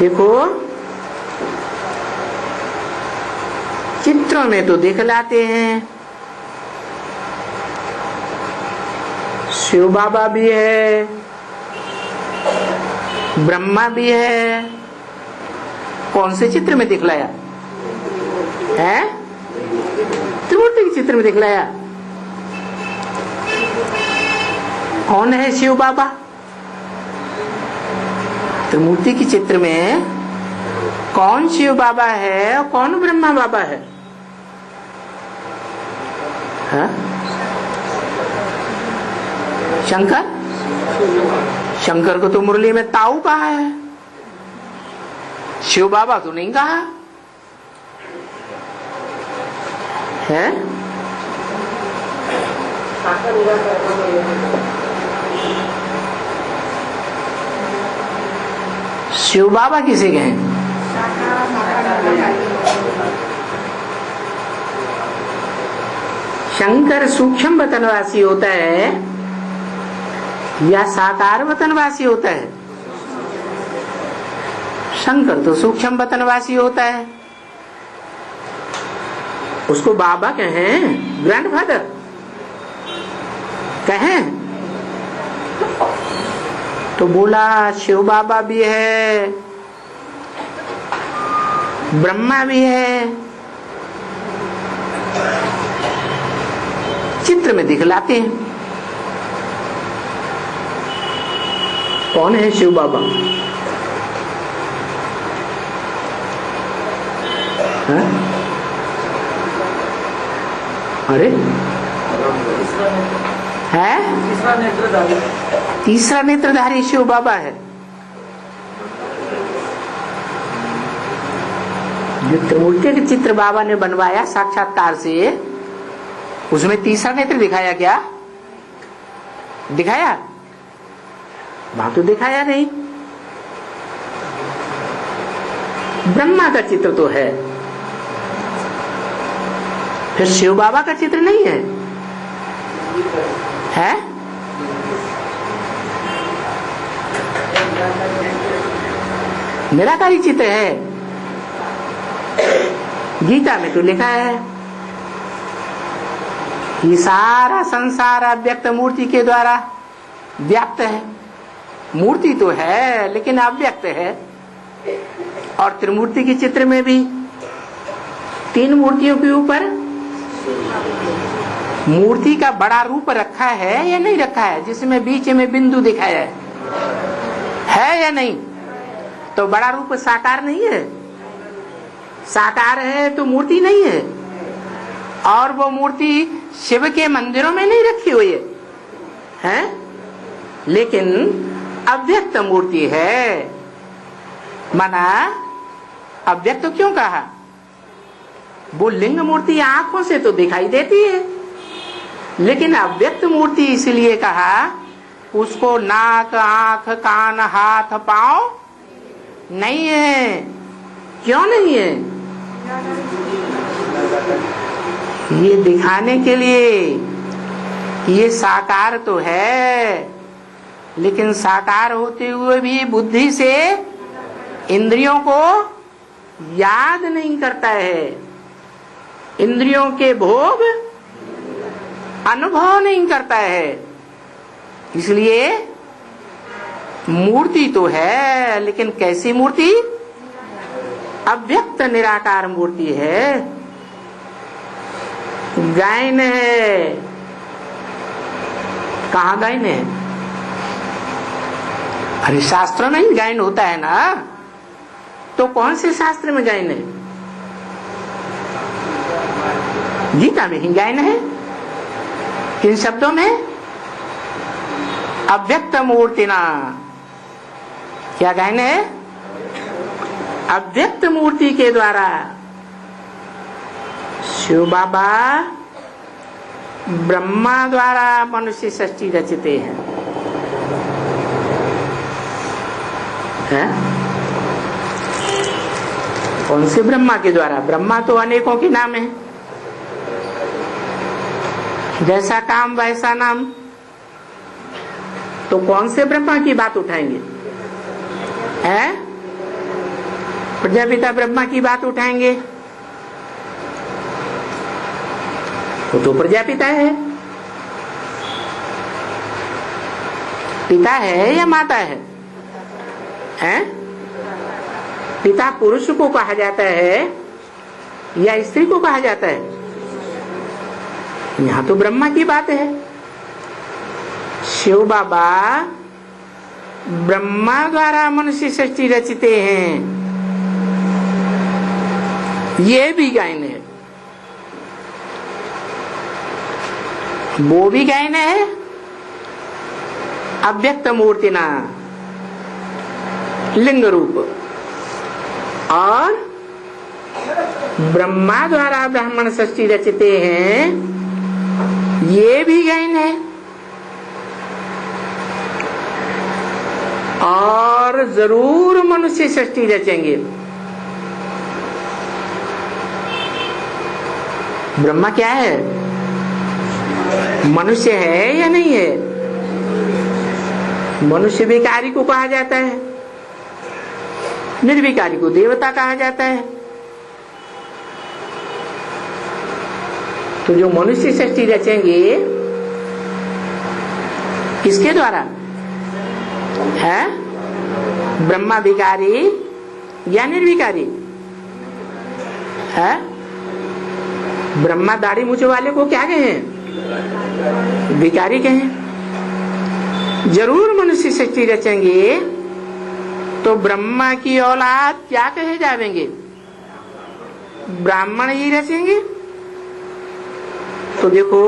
देखो चित्रों में तो दिखलाते हैं, शिव बाबा भी है, ब्रह्मा भी है। कौन से चित्र में दिखलाया है? त्रिमूर्ति के चित्र में दिखलाया। कौन है शिव बाबा? त्रिमूर्ति के चित्र में कौन शिव बाबा है और कौन ब्रह्मा बाबा है? हा? शंकर? शंकर को तो मुरली में ताऊ कहा है, शिव बाबा तो नहीं कहा है। शिव बाबा किसे कहें? शंकर सूक्ष्म वतनवासी होता है या साकार वतनवासी होता है? शंकर तो सूक्ष्म वतनवासी होता है, उसको बाबा कहें, ग्रैंडफादर कहें। तो बोला शिव बाबा भी है, ब्रह्मा भी है, चित्र में दिखलाते हैं। कौन है शिव बाबा? है? अरे है तीसरा नेत्रधारी शिव बाबा है। जो त्रिमूर्ति के चित्र बाबा ने बनवाया साक्षात्कार से, उसमें तीसरा नेत्र दिखाया क्या? दिखाया? वहां तो दिखाया नहीं। ब्रह्मा का चित्र तो है, फिर शिव बाबा का चित्र नहीं है? है? निराकारी चित्र है। गीता में तो लिखा है ये सारा संसार अव्यक्त मूर्ति के द्वारा व्याप्त है। मूर्ति तो है लेकिन अव्यक्त है। और त्रिमूर्ति के चित्र में भी तीन मूर्तियों के ऊपर मूर्ति का बड़ा रूप रखा है या नहीं रखा है, जिसमें बीच में बिंदु दिखाया है या नहीं? तो बड़ा रूप साकार नहीं है? साकार है तो मूर्ति नहीं है। और वो मूर्ति शिव के मंदिरों में नहीं रखी हुई है, लेकिन अव्यक्त मूर्ति है। माना अव्यक्त तो क्यों कहा? वो लिंग मूर्ति आंखों से तो दिखाई देती है, लेकिन अव्यक्त मूर्ति इसलिए कहा उसको नाक, आंख, कान, हाथ, पांव नहीं है। क्यों नहीं है? ये दिखाने के लिए ये साकार तो है, लेकिन साकार होते हुए भी बुद्धि से इंद्रियों को याद नहीं करता है, इंद्रियों के भोग अनुभव नहीं करता है। इसलिए मूर्ति तो है, लेकिन कैसी मूर्ति? अव्यक्त निराकार मूर्ति है। गायन है। कहाँ गायन है? अरे शास्त्रों में ही गायन होता है ना। तो कौन से शास्त्र में गायन है? गीता में ही गायन है। किन शब्दों में? अव्यक्त मूर्तिना। क्या गायन है? अव्यक्त मूर्ति के द्वारा शिव बाबा ब्रह्मा द्वारा मनुष्य सृष्टि रचते हैं। कौन से ब्रह्मा के द्वारा? ब्रह्मा तो अनेकों के नाम है, जैसा काम वैसा नाम। तो कौन से ब्रह्मा की बात उठाएंगे? प्रजापिता ब्रह्मा की बात उठाएंगे, वो तो प्रजापिता है। पिता है या माता है? हैं? पिता पुरुष को कहा जाता है या स्त्री को कहा जाता है? यहां तो ब्रह्मा की बात है। शिव बाबा ब्रह्मा द्वारा मनुष्य सृष्टि रचते हैं, ये भी गायन है, वो भी गायन है। अव्यक्त मूर्तिना लिंग रूप, और ब्रह्मा द्वारा ब्राह्मण सृष्टि रचते हैं, ये भी गायन है। और जरूर मनुष्य सृष्टि रचेंगे। ब्रह्मा क्या है? मनुष्य है या नहीं है? मनुष्य विकारी को कहा जाता है, निर्विकारी को देवता कहा जाता है। तो जो मनुष्य सृष्टि रचेंगे किसके द्वारा है? ब्रह्मा विकारी या निर्विकारी है? ब्रह्मा दाढ़ी मूछ वाले को क्या कहें? विकारी कहें। जरूर मनुष्य सृष्टि रचेंगे तो ब्रह्मा की औलाद क्या कहे जावेंगे? ब्राह्मण ही रचेंगे। तो देखो